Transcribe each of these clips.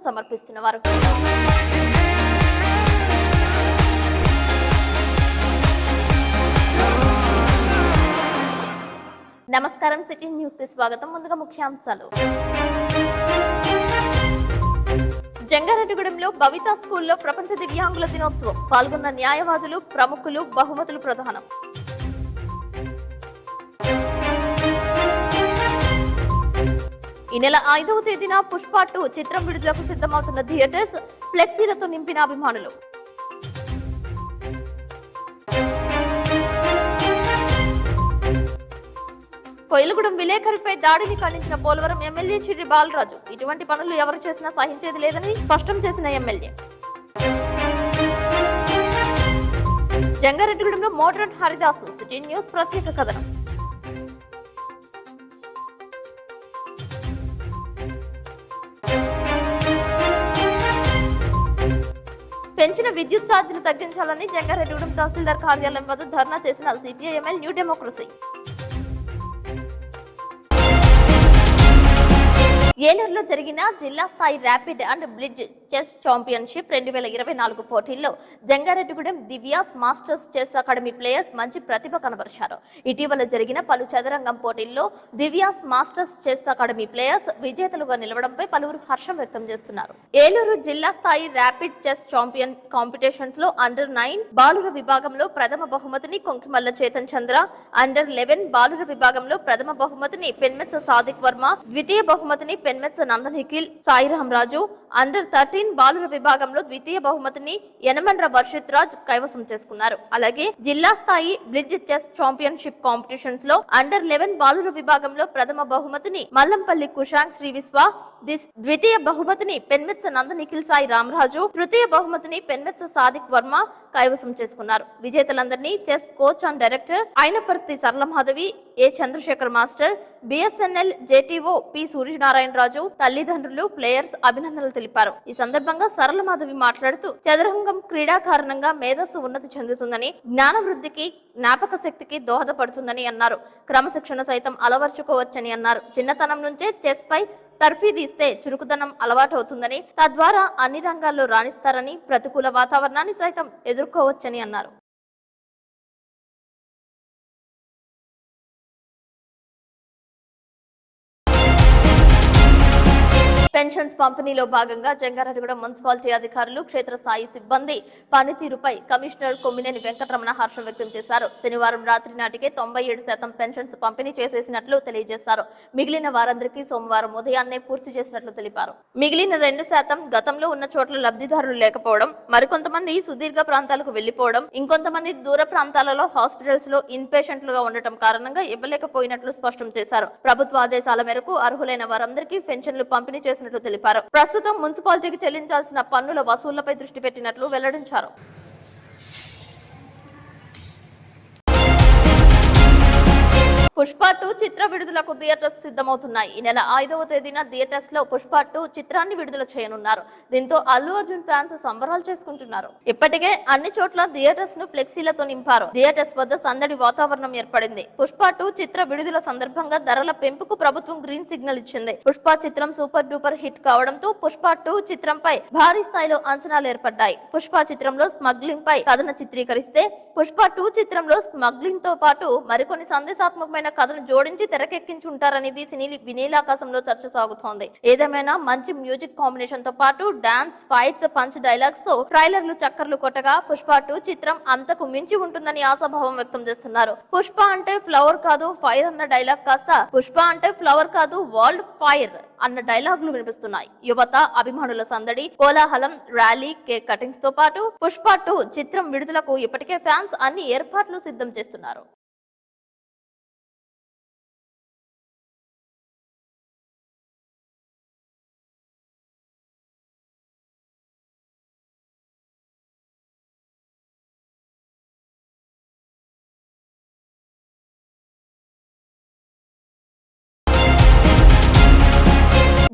సమర్పిస్తున్నవారు. నమస్కారం, city news కి స్వాగతం. ముందుగా ముఖ్యాంశాలు. జంగారెడ్డిగూడెంలో భవిత స్కూల్లో ప్రపంచ దివ్యాంగుల దినోత్సవం. పాల్గొన్న న్యాయవాదులు, ప్రముఖులు, బహుమతులు ప్రదానం. ఈ నెల 5వ తేదీన పుష్ప 2 చిత్రం విడుదలకు సిద్ధమవుతున్న థియేటర్స్ ఫ్లెక్సీలతో నింపిన అభిమానులు. కోయిలగూడెం విలేకరిపై దాడిని ఖండించిన పోలవరం ఎమ్మెల్యే చిర్రి బాలరాజు. ఇటువంటి పనులు ఎవరు చేసినా సహించేది లేదని స్పష్టం చేసిన ఎమ్మెల్యే. జంగారెడ్డిగూడెంలో మోడ్రన్ హరిదాసు. సిటీ న్యూస్ ప్రత్యేక కథనం. పెంచిన విద్యుత్ ఛార్జీలు తగ్గించాలని జంగారెడ్డిగూడెం తహసీల్దార్ కార్యాలయం వద్ద ధర్నా చేసిన సిపిఐఎంఎల్ న్యూ డెమోక్రసీ. ఏలూరులో జరిగిన జిల్లా స్థాయి rapid and blitz chess championship 2024 పోటీల్లో Jangareddygudem Divyas masters chess academy players మంచి ప్రతిభ కనబరిచారు. ఇటీవల జరిగిన పలు చదరంగం పోటీల్లో Divyas masters chess academy players విజేతలుగా నిలవడంపై పలువురు హర్షం వ్యక్తం చేస్తున్నారు. ఏలూరు జిల్లా స్థాయి ర్యాపిడ్ చెస్ ఛాంపియన్ కాంపిటీషన్స్ లో అండర్-9 బాలుర విభాగంలో ప్రథమ బహుమతిని కొంకిమల్ల చేతన్ చంద్ర, అండర్-11 బాలుర విభాగంలో ప్రథమ బహుమతిని పెన్మెత్స సాదిక్ వర్మ, ద్వితీయ బహుమతిని పెన్మెత్స నందన్ నిఖిల్ సాయిరాం రాజు, అండర్-13 బాలుర విభాగంలో ద్వితీయ బహుమతిని యనమండ్ర వర్షిత్ రాజ్ కైవసం చేసుకున్నారు. అలాగే జిల్లా స్థాయి బ్లిడ్జ్ చెస్ ఛాంపియన్షిప్ కాంపిటీషన్స్ లో అండర్-11 బాలుర విభాగంలో ప్రథమ బహుమతిని మల్లంపల్లి కుషాంగ్ శ్రీ విశ్వ, ద్వితీయ బహుమతిని పెన్మెత్స నందన్ నిఖిల్ సాయి రామరాజు, తృతీయ బహుమతిని పెన్మెత్స సాదిక్ వర్మ కైవసం చేసుకున్నారు. విజేతలందరినీ chess coach and director Ayinaparthi Saralamadhavi, A Chandrashekar master, BSNL JTO P Suryanarayanaraju తల్లిదండ్రులు, ప్లేయర్స్ అభినందనలు తెలిపారు. ఈ సందర్భంగా సరళమాధవి మాట్లాడుతూ చదరంగం క్రీడా కారణంగా మేధస్సు ఉన్నతి చెందుతుందని, జ్ఞాన వృద్ధికి, జ్ఞాపక శక్తికి దోహదపడుతుందని అన్నారు. క్రమశిక్షణ సైతం అలవర్చుకోవచ్చని అన్నారు. చిన్నతనం నుంచే చెస్ పై తర్ఫీదు ఇస్తే చురుకుదనం అలవాటు అవుతుందని, తద్వారా అన్ని రంగాల్లో రాణిస్తారని, ప్రతికూల వాతావరణాన్ని సైతం ఎదుర్కోవచ్చని అన్నారు. పెన్షన్స్ పంపిణీలో భాగంగా జంగారెడ్డిగూడెం మున్సిపాలిటీ అధికారులు, క్షేత్రస్థాయి సిబ్బంది పనితీరుపై కమిషనర్ కొమ్మినేని వెంకటరమణ హర్షం వ్యక్తం చేశారు. శనివారం రాత్రి నాటికే 97% పెన్షన్స్ పంపిణీ చేసేసినట్లు తెలియజేశారు. మిగిలిన వారందరికీ సోమవారం ఉదయాన్నే పూర్తి చేసినట్లు తెలిపారు. మిగిలిన 2% గతంలో ఉన్న చోట్ల లబ్ధిదారులు లేకపోవడం, మరికొంతమంది సుదీర్ఘ ప్రాంతాలకు వెళ్లిపోవడం, ఇంకొంతమంది దూర ప్రాంతాలలో హాస్పిటల్స్ లో ఇన్ పేషెంట్లుగా ఉండటం కారణంగా ఇవ్వలేకపోయినట్లు స్పష్టం చేశారు. ప్రభుత్వ ఆదేశాల మేరకు అర్హులైన వారందరికీ పెన్షన్లు పంపిణీ చేసినట్లు తెలిపారు. ప్రస్తుతం మున్సిపాలిటీకి చెల్లించాల్సిన పన్నుల వసూళ్లపై దృష్టి పెట్టినట్లు వెల్లడించారు. పుష్ప 2 చిత్ర విడుదలకు థియేటర్స్ సిద్ధమవుతున్నాయి. ఈ నెల 5వ తేదీన థియేటర్స్ లో పుష్ప 2 చిత్రాన్ని విడుదల చేయనున్నారు. దీంతో అల్లు అర్జున్ ఫ్యాన్స్ సంబరాలు చేసుకుంటున్నారు. ఇప్పటికే అన్ని చోట్ల థియేటర్స్ ను ఫ్లెక్సీలతో నింపారు. థియేటర్స్ వద్ద సందడి వాతావరణం ఏర్పడింది. పుష్ప 2 చిత్ర విడుదల సందర్భంగా ధరల పెంపుకు ప్రభుత్వం గ్రీన్ సిగ్నల్ ఇచ్చింది. పుష్ప చిత్రం సూపర్ డూపర్ హిట్ కావడంతో పుష్ప 2 చిత్రంపై భారీ స్థాయిలో అంచనాలు ఏర్పడ్డాయి. పుష్ప చిత్రంలో స్మగ్లింగ్ పై కథను చిత్రీకరిస్తే పుష్ప 2 చిత్రంలో స్మగ్లింగ్ తో పాటు మరికొన్ని సందేశాత్మకమైన కథను జోడించి తెరకెక్కించుంటారనేది సినీ వినీలాకాశంలో చర్చ సాగుతోంది. ఏదేమైనా మంచి మ్యూజిక్ కాంబినేషన్ తో పాటు డాన్స్, ఫైట్స్, పంచ్ డైలాగ్స్ తో ట్రైలర్లు చక్కర్లు కొట్టగా పుష్ప 2 చిత్రం అంతకు మించి ఉంటుందని ఆశాభావం వ్యక్తం చేస్తున్నారు. పుష్ప అంటే ఫ్లవర్ కాదు ఫైర్ అన్న డైలాగ్ కాస్త పుష్ప అంటే ఫ్లవర్ కాదు వరల్డ్ ఫైర్ అన్న డైలాగులు వినిపిస్తున్నాయి. యువత, అభిమానుల సందడి, కోలాహలం, ర్యాలీ, కేక్ కటింగ్స్ తో పాటు పుష్ప 2 చిత్రం విడుదలకు ఇప్పటికే ఫ్యాన్స్ అన్ని ఏర్పాట్లు సిద్ధం చేస్తున్నారు.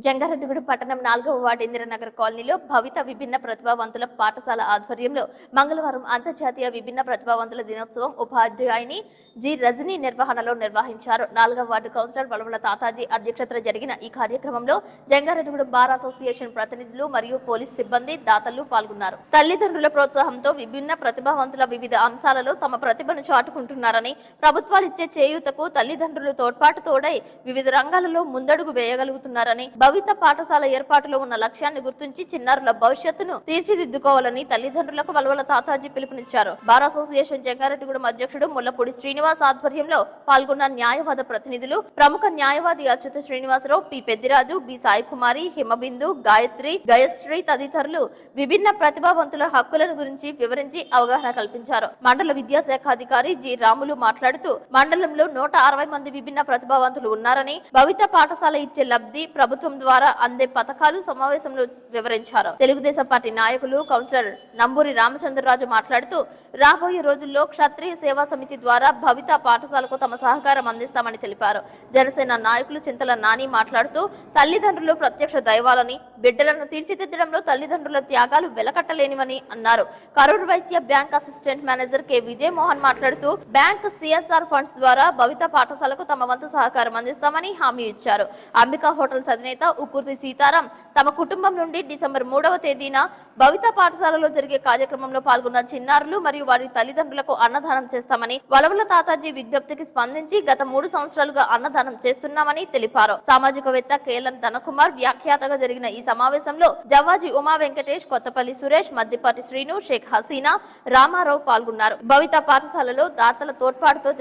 జంగారెడ్డిగూడెం పట్టణం 4వ వార్డు ఇందిరానగర్ కాలనీలో భవిత విభిన్న ప్రతిభావంతుల పాఠశాల ఆధ్వర్యంలో మంగళవారం అంతర్జాతీయ విభిన్న ప్రతిభావంతుల దినోత్సవం ఉపాధ్యాయుని జి రజనీ నిర్వహణలో నిర్వహించారు. 4వ వార్డు కౌన్సిలర్ వలవల తాతాజీ అధ్యక్షతన జరిగిన ఈ కార్యక్రమంలో జంగారెడ్డిగూడెం బార్ అసోసియేషన్ ప్రతినిధులు మరియు పోలీస్ సిబ్బంది దాతలు పాల్గొన్నారు. తల్లిదండ్రుల ప్రోత్సాహంతో విభిన్న ప్రతిభావంతుల వివిధ అంశాలలో తమ ప్రతిభను చాటుకుంటున్నారని, ప్రభుత్వాలిచ్చే చేయూతకు తల్లిదండ్రులు తోడ్పాటుతోడై వివిధ రంగాలలో ముందడుగు వేయగలుగుతున్నారని, భవిత పాఠశాల ఏర్పాటులో ఉన్న లక్ష్యాన్ని గుర్తించి చిన్నారుల భవిష్యత్తును తీర్చిదిద్దుకోవాలని తల్లిదండ్రులకు వలవల తాతాజీ పిలుపునిచ్చారు. బార్ అసోసియేషన్ జంగారెడ్డిగూడెం అధ్యక్షుడు ముల్లపూడి శ్రీనివాస్ ఆధ్వర్యంలో పాల్గొన్న న్యాయవాద ప్రతినిధులు, ప్రముఖ న్యాయవాది అచ్యుత శ్రీనివాసరావు, పి పెద్దిరాజు, బి సాయి కుమారి, హిమబిందు, గాయత్రి, గయశ్రీ తదితరులు విభిన్న ప్రతిభావంతుల హక్కులను గురించి వివరించి అవగాహన కల్పించారు. మండల విద్యాశాఖ అధికారి జి రాములు మాట్లాడుతూ మండలంలో 160 మంది విభిన్న ప్రతిభావంతులు ఉన్నారని, భవిత పాఠశాల ఇచ్చే లబ్ధి, ప్రభుత్వం ద్వారా అందే పథకాలు సమావేశంలో వివరించారు. తెలుగుదేశం పార్టీ నాయకులు కౌన్సిలర్ నంబూరి రామచంద్రరాజు మాట్లాడుతూ రాబోయే రోజుల్లో క్షత్రియ సేవా సమితి ద్వారా భవిత పాఠశాలకు తమ సహకారం అందిస్తామని తెలిపారు. జనసేన నాయకులు చింతల నాని మాట్లాడుతూ తల్లిదండ్రులు ప్రత్యక్ష దైవాలని, బిడ్డలను తీర్చిదిద్దడంలో తల్లిదండ్రుల త్యాగాలు వెలకట్టలేనివని అన్నారు. Karur Vysya Bank assistant manager K Vijay Mohan మాట్లాడుతూ బ్యాంక్ సిఎస్ఆర్ ఫండ్స్ ద్వారా భవిత పాఠశాలకు తమ వంతు సహకారం అందిస్తామని హామీ ఇచ్చారు. అంబికా హోటల్స్ అధినేత ఉక్కుర్తి సీతారాం తమ కుటుంబం నుండి డిసెంబర్ 3వ తేదీన భవిత పాఠశాలలో జరిగే కార్యక్రమంలో పాల్గొన్న చిన్నారులు మరియు వారి తల్లిదండ్రులకు అన్నదానం చేస్తామని, వలవల తాతాజీ విజ్ఞప్తికి స్పందించి గత 3 సంవత్సరాలుగా అన్నదానం చేస్తున్నామని తెలిపారు. సామాజికవేత్త కేఎల్ ధనకుమార్ వ్యాఖ్యాతగా జరిగిన ఈ సమావేశంలో జవ్వాజీ ఉమా వెంకటేష్, కొత్తపల్లి సురేష్, మద్దిపాటి శ్రీను, షేక్ హసీనా, రామారావు పాల్గొన్నారు. భవిత పాఠశాలలో దాతల తోడ్పాటుతో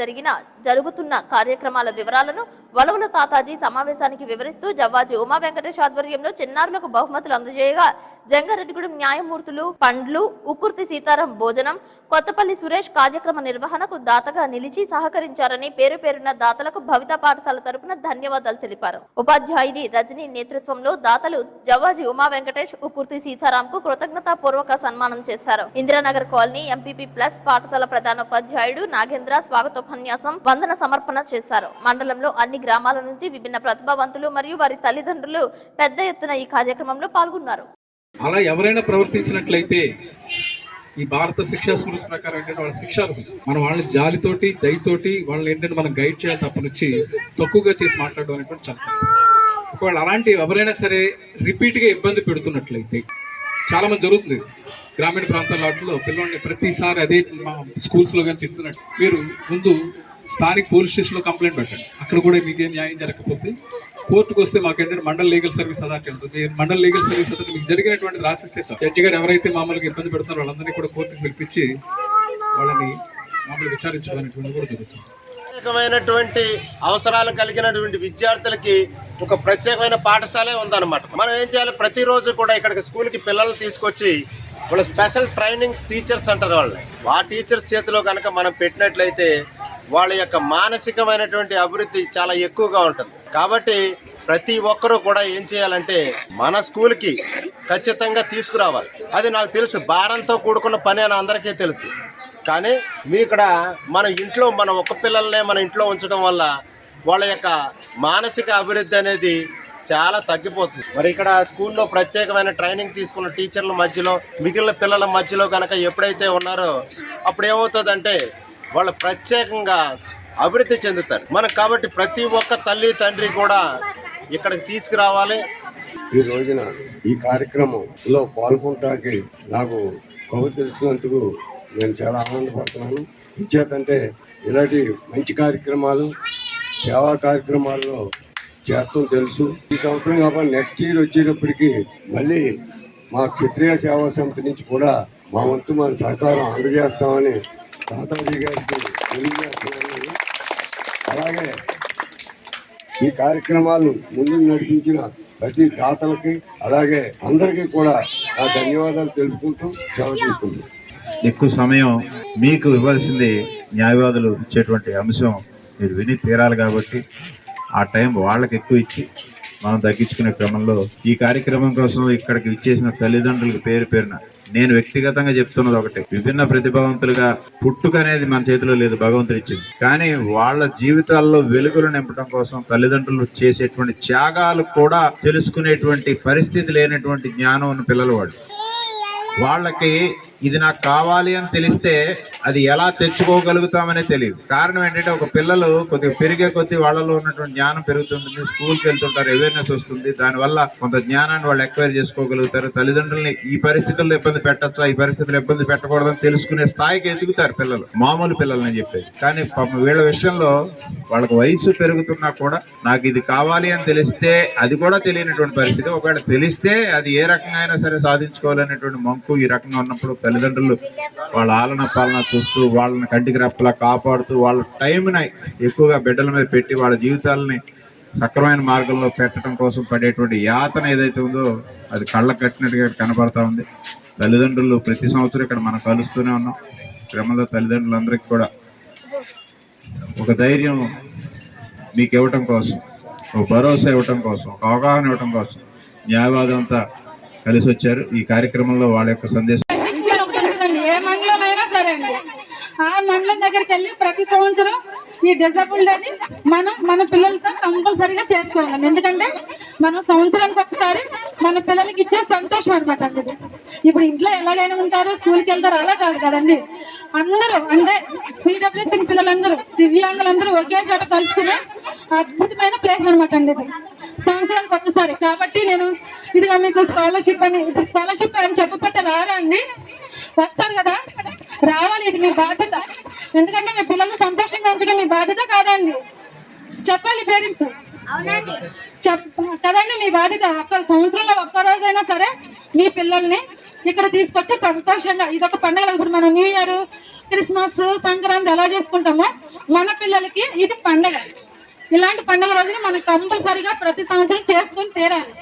జరుగుతున్న కార్యక్రమాల వివరాలను వలవల తాతాజీ సమావేశానికి వివరిస్తూ జవ్వాజీ ఉమా వెంకటేష్ ఆధ్వర్యంలో చిన్నారులకు బహుమతులు అందజేయగా, జంగారెడ్డిగూడెం న్యాయమూర్తులు పండ్లు, ఉక్కుర్తి సీతారాం భోజనం, కొత్తపల్లి సురేష్ కార్యక్రమ నిర్వహణకు దాతగా నిలిచి సహకరించారని పేరు పేరున దాతలకు భవిత పాఠశాల తరపున ధన్యవాదాలు తెలిపారు. ఉపాధ్యాయుని రజనీ నేతృత్వంలో దాతలు జవ్వాజీ ఉమా వెంకటేష్, ఉక్కుర్తి సీతారాం కు కృతజ్ఞతాపూర్వక సన్మానం చేశారు. ఇందిరానగర్ కాలనీ ఎంపీపీ ప్లస్ పాఠశాల ప్రధానోపాధ్యాయుడు నాగేంద్ర స్వాగతోపన్యాసం, వందన సమర్పణ చేశారు. మండలంలో అన్ని గ్రామాల నుంచి విభిన్న ప్రతిభావంతులు మరియు వారి తల్లిదండ్రులు పెద్ద ఎత్తున ఈ కార్యక్రమంలో పాల్గొన్నారు. అలా ఎవరైనా ప్రవర్తించినట్లయితే ఈ భారత శిక్షా స్మృతి ప్రకారం ఏంటంటే వాళ్ళ శిక్షలు మనం వాళ్ళని జాలితోటి, దయతోటి వాళ్ళని ఏంటంటే మనం గైడ్ చేయాలి తప్పనిచ్చి తక్కువగా చేసి మాట్లాడడం అనేటువంటి చాలా. ఒకవేళ అలాంటి ఎవరైనా సరే రిపీట్గా ఇబ్బంది పెడుతున్నట్లయితే చాలా మంది జరుగుతుంది. గ్రామీణ ప్రాంతాల వాటిలో పిల్లల్ని ప్రతిసారి అదే మా స్కూల్స్లో కానీ చెప్తున్నట్టు మీరు ముందు స్థానిక పోలీస్ స్టేషన్లో కంప్లైంట్ పెట్టండి. అక్కడ కూడా మీకేం న్యాయం జరగకపోతే కోర్టుకు వస్తే మాకేంటంటే మండల్ లీగల్ సర్వీస్ అథారిటీ ఉంటుంది. మండల్ లీగల్ సర్వీస్ అథారిటీ మీకు జరిగినటువంటి రాసిస్తే చాలు. జడ్జి గారు ఎవరైతే మామూలుగా ఇబ్బంది పెడుతున్నారో వాళ్ళందరినీ కూడా కోర్టుకు పిలిపించి వాళ్ళని మామూలు విచారించాలనేటువంటి కూడా జరుగుతుంది. ప్రత్యేకమైనటువంటి అవసరాలు కలిగినటువంటి విద్యార్థులకి ఒక ప్రత్యేకమైన పాఠశాలే ఉందన్నమాట. మనం ఏం చేయాలి, ప్రతిరోజు కూడా ఇక్కడికి స్కూల్కి పిల్లల్ని తీసుకొచ్చి వాళ్ళు స్పెషల్ ట్రైనింగ్ టీచర్స్ అంటారు వాళ్ళని. ఆ టీచర్స్ చేతిలో కనుక మనం పెట్టినట్లయితే వాళ్ళ యొక్క మానసికమైనటువంటి అభివృద్ధి చాలా ఎక్కువగా ఉంటుంది. కాబట్టి ప్రతి ఒక్కరూ కూడా ఏం చేయాలంటే మన స్కూల్కి ఖచ్చితంగా తీసుకురావాలి. అది నాకు తెలుసు భారంతో కూడుకున్న పని అని అందరికీ తెలుసు. కానీ మీ ఇక్కడ మన ఇంట్లో మన ఒక్క పిల్లల్నే మన ఇంట్లో ఉంచడం వల్ల వాళ్ళ యొక్క మానసిక అభివృద్ధి అనేది చాలా తగ్గిపోతుంది. మరి ఇక్కడ స్కూల్లో ప్రత్యేకమైన ట్రైనింగ్ తీసుకున్న టీచర్ల మధ్యలో మిగిలిన పిల్లల మధ్యలో కనుక ఎప్పుడైతే ఉన్నారో అప్పుడు ఏమవుతుందంటే వాళ్ళు ప్రత్యేకంగా అభివృద్ధి చెందుతారు మనకు. కాబట్టి ప్రతి ఒక్క తల్లి తండ్రి కూడా ఇక్కడికి తీసుకురావాలి. ఈ రోజున ఈ కార్యక్రమంలో పాల్గొనడానికి నాకు కబురు తెలిసినందుకు నేను చాలా ఆనందపడుతున్నాను. ఇచ్చేతంటే ఇలాంటి మంచి కార్యక్రమాలు, సేవా కార్యక్రమాల్లో చేస్తాం తెలుసు. ఈ సంవత్సరం కాకుండా నెక్స్ట్ ఇయర్ వచ్చేటప్పటికి మళ్ళీ మా క్షత్రియ సేవా సమితి నుంచి కూడా మా వంతు మన సహకారం అందజేస్తామని తాతాజీ గారికి తెలియజేస్తున్నాను. అలాగే ఈ కార్యక్రమాలను ముందు నడిపించిన ప్రతి దాతలకి అలాగే అందరికీ కూడా నా ధన్యవాదాలు తెలుపుకుంటూ సెలవు తీసుకుంటాం. ఎక్కువ సమయం మీకు ఇవ్వాల్సింది న్యాయవాదులు ఇచ్చేటువంటి అంశం మీరు విని తీరాలి కాబట్టి ఆ టైం వాళ్ళకి ఎక్కువ ఇచ్చి మనం తగ్గించుకునే క్రమంలో ఈ కార్యక్రమం కోసం ఇక్కడికి విచ్చేసిన తల్లిదండ్రులకు పేరు పేరున నేను వ్యక్తిగతంగా చెప్తున్నది ఒకటే, విభిన్న ప్రతిభావంతులుగా పుట్టుక అనేది మన చేతిలో లేదు, భగవంతుడు ఇచ్చింది. కానీ వాళ్ళ జీవితాల్లో వెలుగులు నింపడం కోసం తల్లిదండ్రులు చేసేటువంటి త్యాగాలు కూడా తెలుసుకునేటువంటి పరిస్థితి లేనటువంటి జ్ఞానం ఉన్న పిల్లలు వాళ్ళకి ఇది నాకు కావాలి అని తెలిస్తే అది ఎలా తెచ్చుకోగలుగుతామనే తెలియదు. కారణం ఏంటంటే ఒక పిల్లలు కొద్దిగా పెరిగే కొద్దీ వాళ్ళలో ఉన్నటువంటి జ్ఞానం పెరుగుతుంది, స్కూల్కి వెళ్తుంటారు, అవేర్నెస్ వస్తుంది, దానివల్ల కొంత జ్ఞానాన్ని వాళ్ళు ఎక్వైర్ చేసుకోగలుగుతారు. తల్లిదండ్రుల్ని ఈ పరిస్థితుల్లో ఇబ్బంది పెట్టచ్చా, ఈ పరిస్థితుల్లో ఇబ్బంది పెట్టకూడదని తెలుసుకునే స్థాయికి ఎదుగుతారు పిల్లలు, మామూలు పిల్లలని చెప్పేది. కానీ పాపం వీళ్ళ విషయంలో వాళ్ళకి వయసు పెరుగుతున్నా కూడా నాకు ఇది కావాలి అని తెలిస్తే అది కూడా తెలియనటువంటి పరిస్థితి. ఒకవేళ తెలిస్తే అది ఏ రకంగా అయినా సరే సాధించుకోవాలనేటువంటి మంకు ఈ రకంగా ఉన్నప్పుడు తల్లిదండ్రులు వాళ్ళ ఆలన పాలన చూస్తూ వాళ్ళని కంటికి రెప్పలా కాపాడుతూ వాళ్ళ టైంని ఎక్కువగా బిడ్డల మీద పెట్టి వాళ్ళ జీవితాలని సక్రమైన మార్గంలో పెట్టడం కోసం పడేటువంటి యాతన ఏదైతే ఉందో అది కళ్ళ కట్టినట్టుగా కనబడతా ఉంది. తల్లిదండ్రులు ప్రతి సంవత్సరం ఇక్కడ మనం కలుస్తూనే ఉన్నాం. క్రమంలో తల్లిదండ్రులందరికీ కూడా ఒక ధైర్యం మీకు ఇవ్వటం కోసం, ఒక భరోసా ఇవ్వటం కోసం, ఒక అవగాహన ఇవ్వటం కోసం న్యాయవాదం అంతా కలిసి వచ్చారు. ఈ కార్యక్రమంలో వాళ్ళ యొక్క సందేశం ఏ మండలం అయినా సరే అండి, ఆ మండలం దగ్గరికి వెళ్ళి ప్రతి సంవత్సరం ఈ డిజబుల్డ్ అని మన పిల్లలతో కంపల్సరీగా చేసుకోవాలండి. ఎందుకంటే మనం సంవత్సరానికి ఒకసారి మన పిల్లలకి ఇచ్చే సంతోషం అనమాట అండి. ఇప్పుడు ఇంట్లో ఎలాగైనా ఉంటారు, స్కూల్కి వెళ్తారు, అలా కాదు కదండి. అందరూ అంటే సిడబ్ల్యూసీ పిల్లలందరూ, దివ్యాంగులందరూ ఒకే చోట కలుసుకునే అద్భుతమైన ప్లేస్ అనమాట అండి ఇది, సంవత్సరానికి ఒకసారి. కాబట్టి నేను ఇదిగా మీకు స్కాలర్షిప్ అని, ఇప్పుడు స్కాలర్షిప్ అని చెప్పకపోతే రారా అండి, వస్తారు కదా, రావాలి. ఇది మీ బాధ్యత. ఎందుకంటే మీ పిల్లల్ని సంతోషంగా ఉంచడం మీ బాధ్యత కాదండి, చెప్పాలి పేరెంట్స్ కదండి, మీ బాధ్యత. ఒక్క సంవత్సరంలో ఒక్కరోజైనా సరే మీ పిల్లల్ని ఇక్కడ తీసుకొచ్చి సంతోషంగా, ఇదొక పండుగ. ఇప్పుడు మనం న్యూ ఇయర్, క్రిస్మస్, సంక్రాంతి ఎలా చేసుకుంటామో మన పిల్లలకి ఇది పండుగ. ఇలాంటి పండుగ రోజుని మనం కంపల్సరీగా ప్రతి సంవత్సరం చేసుకొని తీరాలి.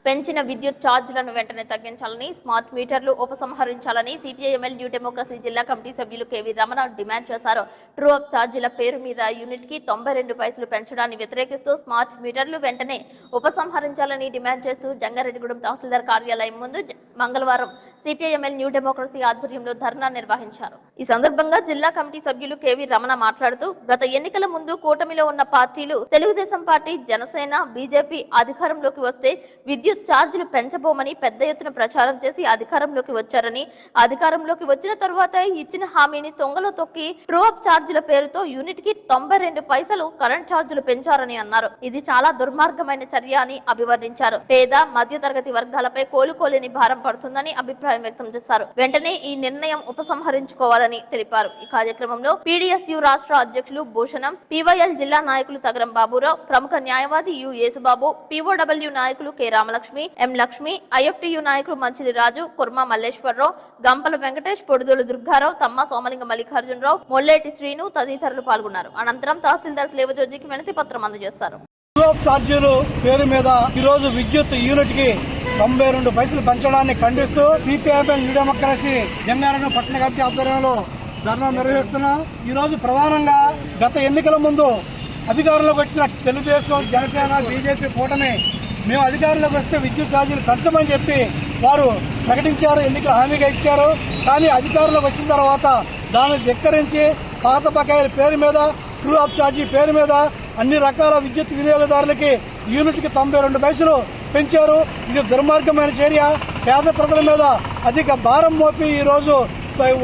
పెంచిన విద్యుత్ ఛార్జీలను వెంటనే తగ్గించాలని, స్మార్ట్ మీటర్లు ఉపసంహరించాలని సిపిఐఎంఎల్ న్యూ డెమోక్రసీ జిల్లా కమిటీ సభ్యులు కేవీ రమణ డిమాండ్ చేశారు. ట్రూ అప్ ఛార్జీల పేరు మీద యూనిట్ కి 92 పైసలు పెంచడాన్ని వ్యతిరేకిస్తూ స్మార్ట్ మీటర్లు వెంటనే ఉపసంహరించాలని డిమాండ్ చేస్తూ జంగారెడ్డిగూడెం తహసీల్దార్ కార్యాలయం ముందు మంగళవారం సిపిఐఎంఎల్ న్యూ డెమోక్రసీ ఆధ్వర్యంలో ధర్నా నిర్వహించారు. ఈ సందర్భంగా జిల్లా కమిటీ సభ్యులు కేవీ రమణ మాట్లాడుతూ, గత ఎన్నికల ముందు కూటమిలో ఉన్న పార్టీలు తెలుగుదేశం పార్టీ, జనసేన, బీజేపీ అధికారంలోకి వస్తే విద్యుత్ ఛార్జీలు పెంచబోమని పెద్ద ఎత్తున ప్రచారం చేసి అధికారంలోకి వచ్చారని, అధికారంలోకి వచ్చిన తరువాత ఇచ్చిన హామీని తొంగలో తొక్కి ట్రూ అప్ ఛార్జీల పేరుతో యూనిట్ కి 92 పైసలు కరెంట్ ఛార్జీలు పెంచారని అన్నారు. ఇది చాలా దుర్మార్గమైన చర్య అని అభివర్ణించారు. పేద మధ్య తరగతి వర్గాలపై కోలుకోలేని భారం పడుతుందని అభిప్రాయం వ్యక్తం చేశారు. వెంటనే ఈ నిర్ణయం ఉపసంహరించుకోవాలని తెలిపారు. ఈ కార్యక్రమంలో పీడీఎస్యు రాష్ట్ర అధ్యక్షులు భూషణం, పీవైఎల్ జిల్లా నాయకులు తగరం బాబురావు, ప్రముఖ న్యాయవాది యు యేసుబాబు, పీఓడబ్ల్యూ నాయకులు కె రామలక్ష్మి, ఎం లక్ష్మి, ఐఎఫ్టియు నాయకులు మంచిలి రాజు, కుర్మా మల్లేశ్వరరావు, గంపల వెంకటేష్, పొడుదోలు దుర్గారావు, తమ్మ సోమలింగ మల్లికార్జునరావు, మొల్లేటి శ్రీను తదితరులు పాల్గొన్నారు. అనంతరం తహసీల్దార్ స్లేవజోజికి వినతి పత్రం అందజేశారు. ఛార్జీలు పేరు మీద ఈరోజు విద్యుత్ యూనిట్ కి 92 పైసలు పెంచడాన్ని ఖండిస్తూ సిపిఐఎంఎల్ న్యూ డెమోక్రసీ జంగారెడ్డి పట్టణ కమిటీ ఆధ్వర్యంలో ధర్నా నిర్వహిస్తున్నాం. ఈ రోజు ప్రధానంగా గత ఎన్నికల ముందు అధికారంలోకి వచ్చిన తెలుగుదేశం, జనసేన, బీజేపీ కూటమి మేము అధికారంలోకి వస్తే విద్యుత్ ఛార్జీలు పెంచమని చెప్పి వారు ప్రకటించారు, ఎన్నికల హామీగా ఇచ్చారు. కానీ అధికారంలోకి వచ్చిన తర్వాత దాన్ని ధిక్కరించి పాత బకాయిల పేరు మీద, ట్రూ అప్ ఛార్జీ పేరు మీద అన్ని రకాల విద్యుత్ వినియోగదారులకి యూనిట్కి 92 పైసలు పెంచారు. ఇది దుర్మార్గమైన చర్య. పేద ప్రజల మీద అధిక భారం మోపి ఈరోజు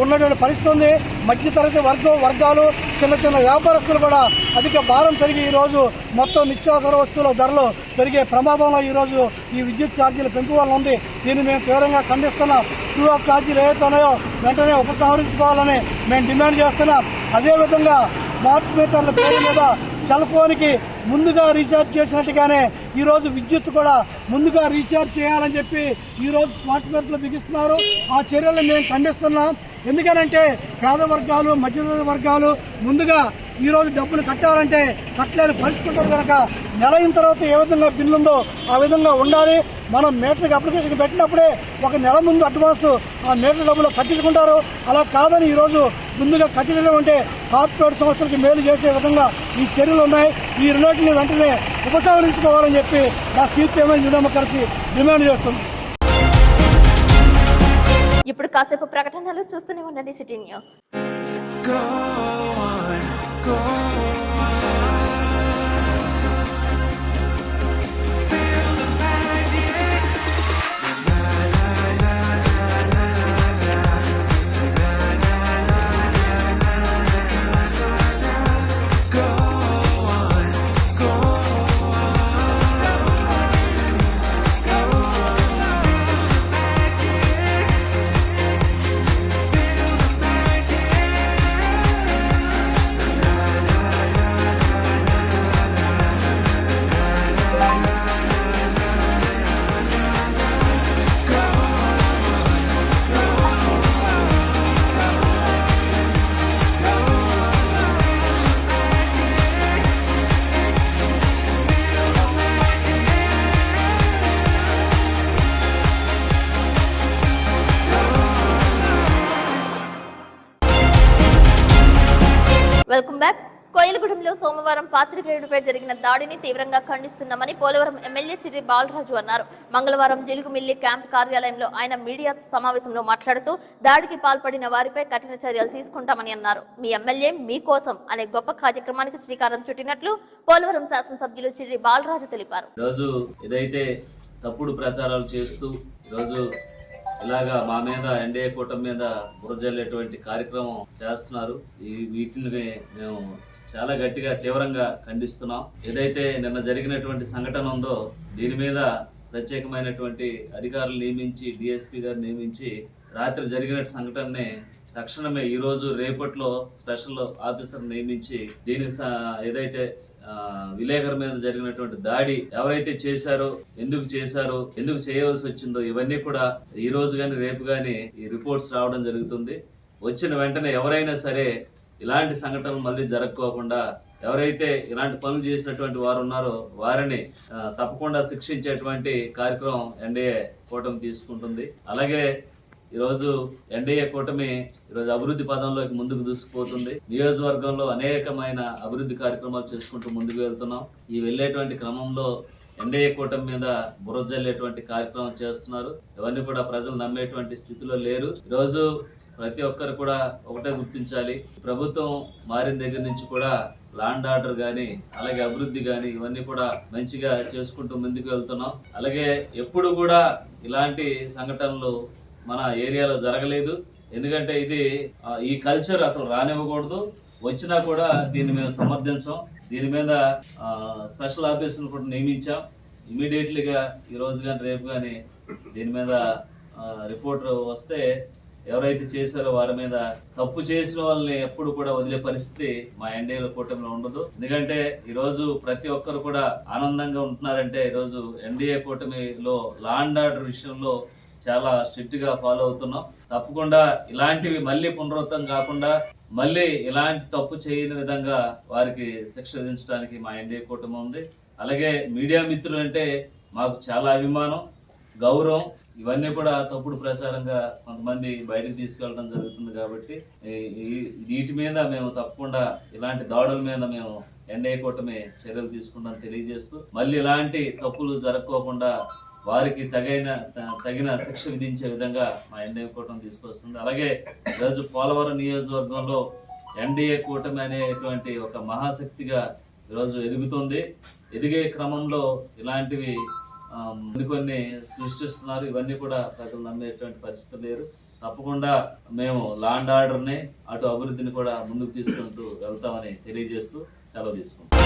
ఉన్నటువంటి పరిస్థితి ఉంది. మధ్యతరగతి వర్గాలు, చిన్న చిన్న వ్యాపారస్తులు కూడా అధిక భారం పెరిగి ఈరోజు మొత్తం నిత్యావసర వస్తువుల ధరలు పెరిగే ప్రమాదంలో ఈరోజు ఈ విద్యుత్ ఛార్జీల పెంపు వల్ల ఉంది. దీన్ని మేము తీవ్రంగా ఖండిస్తున్నాం. ట్రూ అప్ ఛార్జీలు ఏవైతే ఉన్నాయో వెంటనే ఉపసంహరించుకోవాలని మేము డిమాండ్ చేస్తున్నాం. అదేవిధంగా స్మార్ట్ మీటర్ల పేరు మీద సెల్ ఫోన్కి ముందుగా రీఛార్జ్ చేసినట్టుగానే ఈరోజు విద్యుత్ కూడా ముందుగా రీఛార్జ్ చేయాలని చెప్పి ఈరోజు స్మార్ట్ మీటర్లు బిగిస్తున్నారు. ఆ చర్యలను మేము ఖండిస్తున్నాం. ఎందుకనంటే పేద వర్గాలు, మధ్యతరగతి వర్గాలు ముందుగా ఈ రోజు డబ్బులు కట్టాలంటే కట్టలేని పరిస్థితి ఉంటుంది కనుక నెల అయిన తర్వాత ఏ విధంగా బిల్లు ఉందో ఆ విధంగా ఉండాలి. మనం మీటర్కి అప్లికేషన్ పెట్టినప్పుడే ఒక నెల ముందు అడ్వాన్స్ ఆ మీటర్ డబ్బులు కట్టించుకుంటారు. అలా కాదని ఈరోజు ముందుగా కట్టించడం అంటే కార్పొరేట్ సంస్థలకి మేలు చేసే విధంగా ఈ చర్యలు ఉన్నాయి. ఈ రెండింటిని వెంటనే ఉపసంహరించుకోవాలని చెప్పి మా సిపిఎం న్యూ డిమాండ్ చేస్తుంది. ఇప్పుడు కాసేపు ప్రకటనలు చూస్తూనే ఉండండి సిటీ న్యూస్. Welcome back. కోయిలగూడెంలో సోమవారం పాత్రికేయుడిపై జరిగిన దాడిని తీవ్రంగా ఖండిస్తున్నామని పోలవరం ఎమ్మెల్యే చిర్రి బాలరాజు అన్నారు. మంగళవారం జిలుగుమిల్లి క్యాంప్ కార్యాలయంలో ఆయన మీడియా సమావేశంలో మాట్లాడుతూ దాడికి పాల్పడిన వారిపై కఠిన చర్యలు తీసుకుంటామని అన్నారు. మీ ఎమ్మెల్యే మీకోసం అనే గొప్ప కార్యక్రమానికి శ్రీకారం చుట్టినట్లు పోలవరం శాసనసభ్యులు చిర్రి బాలరాజు తెలిపారు. ఈరోజు ఏదైతే తప్పుడు ప్రచారాలు చేస్తూ ఈరోజు ఇలాగా మా మీద ఎన్డీఏ కూటమి మీద బురజల్లేటువంటి కార్యక్రమం చేస్తున్నారు. వీటిని మేము చాలా గట్టిగా తీవ్రంగా ఖండిస్తున్నాం. ఏదైతే నిన్న జరిగినటువంటి సంఘటన ఉందో దీని మీద ప్రత్యేకమైనటువంటి అధికారులు నియమించి డిఎస్పీ గారు నియమించి రాత్రి జరిగిన సంఘటనని తక్షణమే ఈరోజు రేపట్లో స్పెషల్ ఆఫీసర్ నియమించి దీనికి ఏదైతే విలేకరు మీద జరిగినటువంటి దాడి ఎవరైతే చేశారో ఎందుకు చేయవలసి వచ్చిందో ఇవన్నీ కూడా ఈ రోజు గాని రేపు గాని ఈ రిపోర్ట్స్ రావడం జరుగుతుంది. వచ్చిన వెంటనే ఎవరైనా సరే ఇలాంటి సంఘటనలు మళ్ళీ జరగకోకుండా ఎవరైతే ఇలాంటి పనులు చేసినటువంటి వారు ఉన్నారో వారిని తప్పకుండా శిక్షించేటువంటి కార్యక్రమం ఎన్డీఏ కూటమి తీసుకుంటుంది. అలాగే ఈరోజు ఎన్డీఏ కూటమి ఈరోజు అభివృద్ధి పదంలోకి ముందుకు దూసుకుపోతుంది. నియోజకవర్గంలో అనేకమైన అభివృద్ధి కార్యక్రమాలు చేసుకుంటూ ముందుకు వెళ్తున్నాం. ఈ వెళ్ళేటువంటి క్రమంలో ఎన్డీఏ కూటమి మీద బురజల్లేటువంటి కార్యక్రమం చేస్తున్నారు. ఇవన్నీ కూడా ప్రజలు నమ్మేటువంటి స్థితిలో లేరు. ఈరోజు ప్రతి ఒక్కరు కూడా ఒకటే గుర్తించాలి, ప్రభుత్వం మారిన దగ్గర నుంచి కూడా ల్యాండ్ ఆర్డర్ కానీ అలాగే అభివృద్ధి కానీ ఇవన్నీ కూడా మంచిగా చేసుకుంటూ ముందుకు వెళ్తున్నాం. అలాగే ఎప్పుడు కూడా ఇలాంటి సంఘటనలు మన ఏరియాలో జరగలేదు. ఎందుకంటే ఇది ఈ కల్చర్ అసలు రానివ్వకూడదు. వచ్చినా కూడా దీన్ని మేము సమర్థించాం. దీని మీద స్పెషల్ ఆఫీసర్ని కూడా నియమించాం. ఇమీడియట్లీగా ఈ రోజు కానీ రేపు కానీ దీని మీద రిపోర్ట్ వస్తే ఎవరైతే చేశారో వారి మీద తప్పు చేసిన వాళ్ళని ఎప్పుడు కూడా వదిలే పరిస్థితి మా ఎన్డీఏ కూటమిలో ఉండదు. ఎందుకంటే ఈరోజు ప్రతి ఒక్కరు కూడా ఆనందంగా ఉంటున్నారంటే ఈరోజు ఎన్డీఏ కూటమిలో లా అండ్ ఆర్డర్ విషయంలో చాలా స్ట్రిక్ట్ గా ఫాలో అవుతున్నాం. తప్పకుండా ఇలాంటివి మళ్ళీ పునరావృతం కాకుండా మళ్ళీ ఇలాంటి తప్పు చేయని విధంగా వారికి శిక్ష విధించడానికి మా ఎన్డీఏ కూటమి ఉంది. అలాగే మీడియా మిత్రులు అంటే మాకు చాలా అభిమానం, గౌరవం. ఇవన్నీ కూడా తప్పుడు ప్రచారంగా కొంతమంది బయటకు తీసుకెళ్ళడం జరుగుతుంది. కాబట్టి వీటి మీద మేము తప్పకుండా ఇలాంటి దాడుల మీద మేము ఎన్డీఏ కూటమి చర్యలు తీసుకుంటాం తెలియజేస్తూ మళ్ళీ ఇలాంటి తప్పులు జరగకోకుండా వారికి తగిన శిక్ష విధించే విధంగా మా ఎన్డీఏ కూటమి తీసుకొస్తుంది. అలాగే ఈరోజు పోలవరం నియోజకవర్గంలో ఎన్డీఏ కూటమి అనేటువంటి ఒక మహాశక్తిగా ఈరోజు ఎదుగుతుంది. ఎదిగే క్రమంలో ఇలాంటివి కొన్ని సృష్టిస్తున్నారు. ఇవన్నీ కూడా ప్రజలు నమ్మేటువంటి పరిస్థితి లేరు. తప్పకుండా మేము లా అండ్ ఆర్డర్ని అటు అభివృద్ధిని కూడా ముందుకు తీసుకుంటూ వెళ్తామని తెలియజేస్తూ సెలవు తీసుకుంటాం.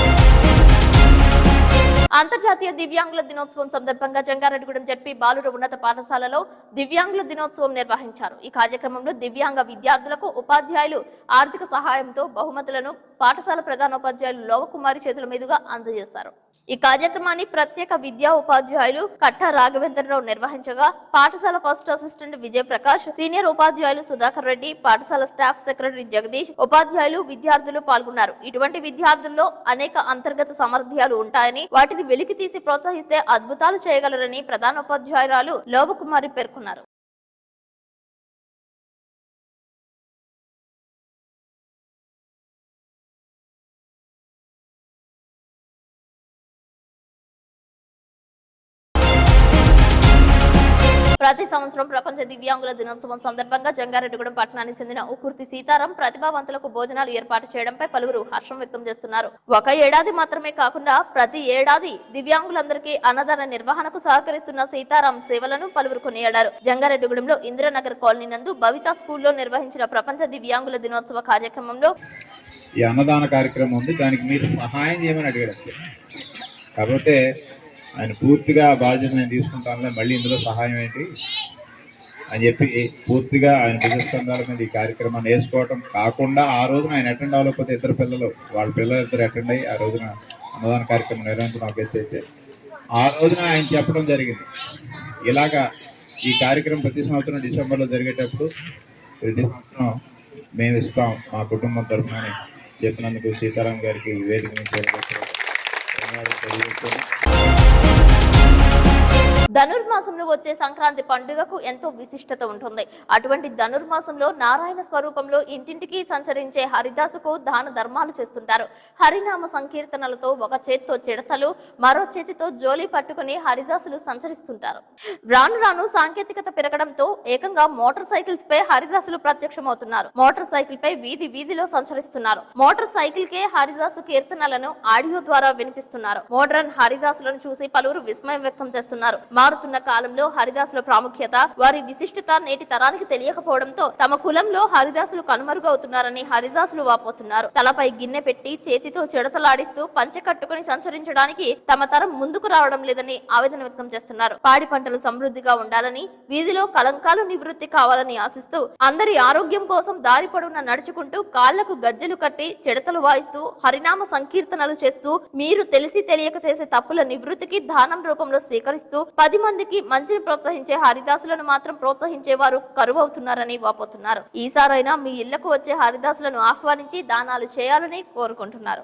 అంతర్జాతీయ దివ్యాంగుల దినోత్సవం సందర్భంగా జంగారెడ్డిగూడెం జడ్పీ బాలుర ఉన్నత పాఠశాలలో దివ్యాంగుల దినోత్సవం నిర్వహించారు. ఈ కార్యక్రమంలో దివ్యాంగ విద్యార్థులకు ఉపాధ్యాయులు ఆర్థిక సహాయంతో బహుమతులను పాఠశాల ప్రధానోపాధ్యాయులు లోవకుమారి చేతుల మీదుగా అందజేశారు. ఈ కార్యక్రమాన్ని ప్రత్యేక విద్యా ఉపాధ్యాయులు కట్ట రాఘవేంద్రరావు నిర్వహించగా పాఠశాల first assistant Vijay Prakash, senior ఉపాధ్యాయులు సుధాకర్ రెడ్డి, పాఠశాల స్టాఫ్ సెక్రటరీ జగదీష్, ఉపాధ్యాయులు విద్యార్థులు పాల్గొన్నారు. ఇటువంటి విద్యార్థుల్లో అనేక అంతర్గత సామర్థ్యాలు ఉంటాయని, వాటిని వెలికి తీసి ప్రోత్సహిస్తే అద్భుతాలు చేయగలరని ప్రధానోపాధ్యాయురాలు లోవకుమారి పేర్కొన్నారు. ప్రతి సంవత్సరం ప్రపంచ దివ్యాంగుల దినోత్సవం సందర్భంగా జంగారెడ్డిగూడెం పట్టణానికి చెందిన ఉకుర్తి సీతారాం ప్రతిభావంతులకు భోజనాలు ఏర్పాటు చేయడంపై పలువురు హర్షం వ్యక్తం చేస్తున్నారు. ఒక ఏడాది మాత్రమే కాకుండా ప్రతి ఏడాది దివ్యాంగులందరికీ అన్నదాన నిర్వహణకు సహకరిస్తున్న సీతారాం సేవలను పలువురు కొనియాడారు. జంగారెడ్డిగూడెంలో ఇందిరానగర్ కాలనీ నందు భవితా స్కూల్లో నిర్వహించిన ప్రపంచ దివ్యాంగుల దినోత్సవ కార్యక్రమంలో ఈ అన్నదాన కార్యక్రమం ఉంది, దానికి మీరు సహాయం చేయమని అడిగారు. కాకపోతే ఆయన పూర్తిగా బాధ్యత నేను తీసుకుంటాను, మళ్ళీ ఇందులో సహాయం ఏంటి అని చెప్పి పూర్తిగా ఆయన భుజస్కంధాల మీద ఈ కార్యక్రమాన్ని వేసుకోవటం కాకుండా ఆ రోజున ఆయన అటెండ్ అవ్వకపోతే ఇద్దరు పిల్లలు వాళ్ళ పిల్లలు ఇద్దరు అటెండ్ అయ్యి ఆ రోజున అన్నదాన కార్యక్రమం నిర్వహించడం అయితే ఆ రోజున ఆయన చెప్పడం జరిగింది. ఇలాగా ఈ కార్యక్రమం ప్రతి సంవత్సరం డిసెంబర్లో జరిగేటప్పుడు ప్రతి సంవత్సరం మేము ఇస్తాం మా కుటుంబం తరఫున చెప్పినందుకు సీతారాం గారికి వేదిక నుంచి తెలియజేస్తాను. ధనుర్మాసంలో వచ్చే సంక్రాంతి పండుగకు ఎంతో విశిష్టత ఉంటుంది. అటువంటి ధనుర్మాసంలో నారాయణ స్వరూపంలో ఇంటింటికి సంచరించే హరిదాసుకు దాన ధర్మాలు చేస్తుంటారు. హరినామ సంకీర్తనలతో ఒక చేతితో చిడతలు, మరో చేతితో జోలి పట్టుకుని హరిదాసులు సంచరిస్తుంటారు. రాను రాను సాంకేతికత పెరగడంతో ఏకంగా మోటార్ సైకిల్స్ పై హరిదాసులు ప్రత్యక్షమవుతున్నారు. మోటార్ సైకిల్ పై వీధి వీధిలో సంచరిస్తున్నారు. మోటార్ సైకిల్ కే హరిదాసు కీర్తనలను ఆడియో ద్వారా వినిపిస్తున్నారు. మోడ్రన్ హరిదాసులను చూసి పలువురు విస్మయం వ్యక్తం చేస్తున్నారు. మారుతున్న కాలంలో హరిదాసుల ప్రాముఖ్యత, వారి విశిష్టత నేటి తరానికి తెలియకపోవడంతో తమ కులంలో హరిదాసులు కనుమరుగవుతున్నారని హరిదాసులు వాపోతున్నారు. తలపై గిన్నె పెట్టి చేతితో చెడతలాడిస్తూ పంచె కట్టుకుని సంచరించడానికి తమ తరం ముందుకు రావడం లేదని ఆవేదన వ్యక్తం చేస్తున్నారు. పాడి పంటలు సమృద్ధిగా ఉండాలని, వీధిలో కలంకాలు నివృత్తి కావాలని ఆశిస్తూ అందరి ఆరోగ్యం కోసం దారి పొడవునా నడుచుకుంటూ కాళ్లకు గజ్జెలు కట్టి చెడతలు వాయిస్తూ హరినామ సంకీర్తనలు చేస్తూ మీరు తెలిసి తెలియక చేసే తప్పుల నివృత్తికి దానం రూపంలో స్వీకరిస్తూ 10 మందికి మంచిని ప్రోత్సహించే హరిదాసులను మాత్రం ప్రోత్సహించేవారు కరువవుతున్నారని వాపోతున్నారు. ఈసారైనా మీ ఇళ్లకు వచ్చే హరిదాసులను ఆహ్వానించి దానాలు చేయాలని కోరుకుంటున్నారు.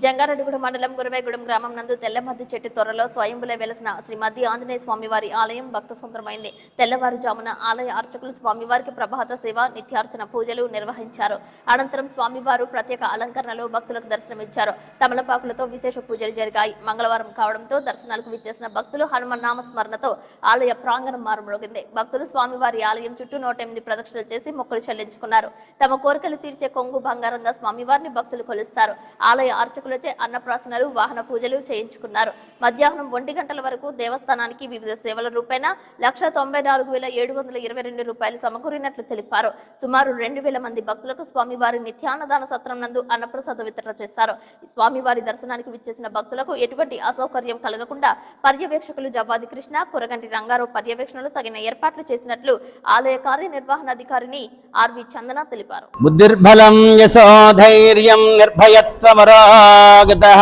జంగారెడ్డిగూడెం మండలం గురవేగూడెం గ్రామం నందు తెల్లమద్ది చెట్టు త్వరలో స్వయంభులే వెలసిన శ్రీ మద్ది ఆంజనేయ స్వామివారి ఆలయం భక్త సొంతమైంది. తెల్లవారుజామున ఆలయ అర్చకులు స్వామివారికి ప్రభాత సేవ, నిత్యార్చన పూజలు నిర్వహించారు. అనంతరం స్వామివారు ప్రత్యేక అలంకరణలో భక్తులకు దర్శనమిచ్చారు. తమలపాకులతో విశేష పూజలు జరిగాయి. మంగళవారం కావడంతో దర్శనాలకు విచ్చేసిన భక్తులు హనుమాన్ నామ స్మరణతో ఆలయ ప్రాంగణం మారుమ్రోగింది. భక్తులు స్వామివారి ఆలయం చుట్టూ 108 ప్రదక్షిణలు చేసి మొక్కులు చెల్లించుకున్నారు. తమ కోరికలు తీర్చే కొంగు బంగారంగా స్వామివారిని భక్తులు కొలుస్తారు. ఆలయ అర్చకులచే అన్నప్రాసనలు, వాహన పూజలు చేయించుకున్నారు. మధ్యాహ్నం 1 గంటల వరకు దేవస్థానానికి వివిధ సేవల రూపేణా 194,722 రూపాయలు సమకూరినట్లు తెలిపారు. సుమారు 2,000 మంది భక్తులకు స్వామివారి నిత్యాన్నదాన సత్రం నందు అన్నప్రసాద వితరణ చేశారు. స్వామివారి దర్శనానికి విచ్చేసిన భక్తులకు ఎటువంటి అసౌకర్యం కలగకుండా పర్యవేక్షకులు జవ్వాది కృష్ణ, కురగంటి రంగారావు పర్యవేక్షణలు తగిన ఏర్పాట్లు చేసినట్లు ఆలయ కార్యనిర్వహణాధికారిని ఆర్వి చందన తెలిపారు. బుద్ధిర్బలం యశోధైర్యం నిర్భయత్వమరాగతః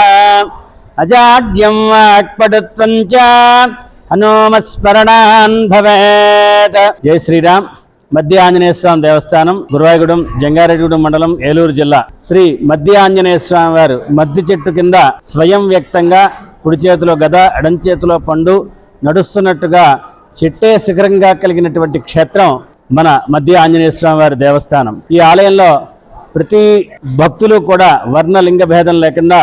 అజాడ్యం వాక్పటుత్వం చ హనుమస్మరణాన్ భవేత్. జై శ్రీరామ్. మద్ది ఆంజనేయ స్వామి దేవస్థానం, గురవాయగూడెం, జంగారెడ్డిగూడెం మండలం, ఏలూరు జిల్లా. శ్రీ మద్ది ఆంజనేయ స్వామి వారు మద్ది చెట్టు కింద స్వయం వ్యక్తంగా కుడి చేతిలో గద, ఎడం చేతిలో పండు నడుస్తున్నట్టుగా చెట్టే శిఖరంగా కలిగినటువంటి క్షేత్రం మన మద్ది ఆంజనేయ స్వామి వారి దేవస్థానం. ఈ ఆలయంలో ప్రతి భక్తులు కూడా వర్ణలింగ భేదం లేకుండా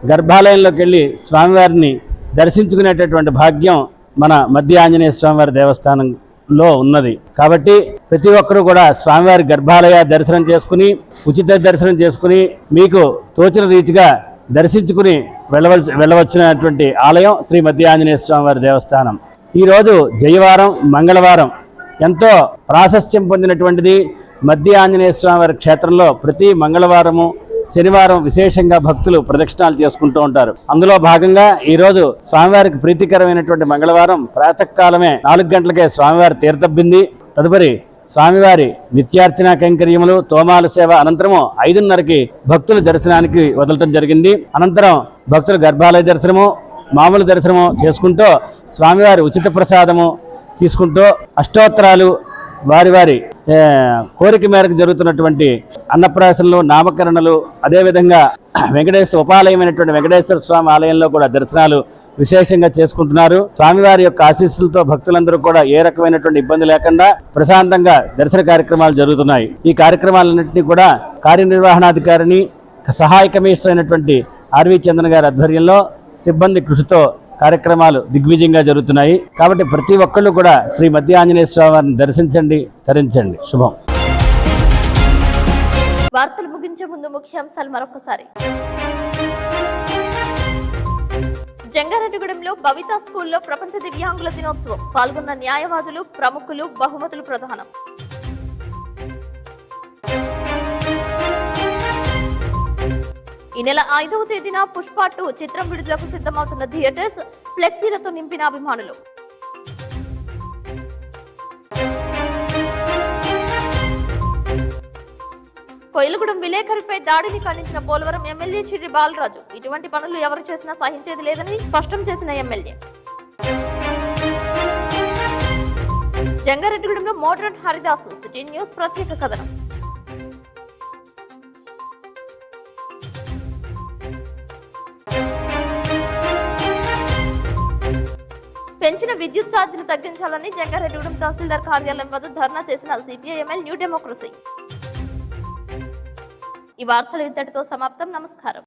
గర్భాలయంలోకి వెళ్ళి స్వామివారిని దర్శించుకునేటటువంటి భాగ్యం మన మధ్య ఆంజనేయ స్వామివారి దేవస్థానంలో ఉన్నది. కాబట్టి ప్రతి ఒక్కరూ కూడా స్వామివారి గర్భాలయ దర్శనం చేసుకుని, ఉచిత దర్శనం చేసుకుని, మీకు తోచిన రీతిగా దర్శించుకుని వెళ్ళవచ్చినటువంటి ఆలయం శ్రీ మధ్య ఆంజనేయ స్వామివారి దేవస్థానం. ఈరోజు జయవారం, మంగళవారం ఎంతో ప్రాశస్త్యం పొందినటువంటిది. మధ్య ఆంజనేయ స్వామివారి క్షేత్రంలో ప్రతి మంగళవారము, శనివారం విశేషంగా భక్తులు ప్రదక్షిణాలు చేసుకుంటూ ఉంటారు. అందులో భాగంగా ఈరోజు స్వామివారికి ప్రీతికరమైనటువంటి మంగళవారం ప్రాతకాలమే 4 గంటలకే స్వామివారి తీర్థబింది, తదుపరి స్వామివారి నిత్యార్చన కైంకర్యములు, తోమాల సేవ అనంతరము 5:30కి భక్తుల దర్శనానికి వదలటం జరిగింది. అనంతరం భక్తుల గర్భాలయ దర్శనము, మామూలు దర్శనము చేసుకుంటూ స్వామివారి ఉచిత ప్రసాదము తీసుకుంటూ అష్టోత్తరాలు, వారి వారి కోరిక మేరకు జరుగుతున్నటువంటి అన్నప్రాసనలు, నామకరణలు, అదేవిధంగా ఉపాలయమైనటువంటి వెంకటేశ్వర స్వామి ఆలయంలో కూడా దర్శనాలు విశేషంగా చేసుకుంటున్నారు. స్వామివారి యొక్క ఆశీస్సులతో భక్తులందరూ కూడా ఏ రకమైనటువంటి ఇబ్బంది లేకుండా ప్రశాంతంగా దర్శన కార్యక్రమాలు జరుగుతున్నాయి. ఈ కార్యక్రమాలన్నింటినీ కూడా కార్యనిర్వహణాధికారిని, సహాయ కమిషనర్ అయినటువంటి ఆర్వి చంద్రన్ గారి ఆధ్వర్యంలో సిబ్బంది కృషితో కార్యక్రమాలు దిగ్విజయంగా జరుగుతున్నాయి. కాబట్టి ప్రతి ఒక్కళ్ళు కూడా శ్రీ మధ్య ఆంజనేయ స్వామివారిని దర్శించండి, తరించండి. శుభం. వార్తలు ముగించే ముందు ముఖ్యాంశాలు మరొకసారి. జంగారెడ్డిగూడెంలో భవిత స్కూల్లో ప్రపంచ దివ్యాంగుల దినోత్సవం. పాల్గొన్న న్యాయవాదులు, ప్రముఖులు, బహుమతులు ప్రదానం. ఈ నెల 5వ తేదీన పుష్ప 2 చిత్రం విడుదలకు సిద్ధమవుతున్న థియేటర్స్, ఫ్లెక్సీలతో నింపిన అభిమానులు. కోయిలగూడెం విలేకరిపై దాడిని ఖండించిన పోలవరం ఎమ్మెల్యే చిర్రి బాలరాజు. ఇటువంటి పనులు ఎవరు చేసినా సహించేది లేదని స్పష్టం చేసిన ఎమ్మెల్యే. జంగారెడ్డిగూడెంలో మోడ్రన్ హరిదాసు, సిటీ న్యూస్ ప్రత్యేక కథనం. పెంచిన విద్యుత్ ఛార్జీలు తగ్గించాలని జంగారెడ్డిగూడెం తహసీల్దార్ కార్యాలయం వద్ద ధర్నా చేసిన సిపిఐఎంఎల్ న్యూ డెమోక్రసీ. ఈ వార్తలు ఇంతటితో సమాప్తం. నమస్కారం.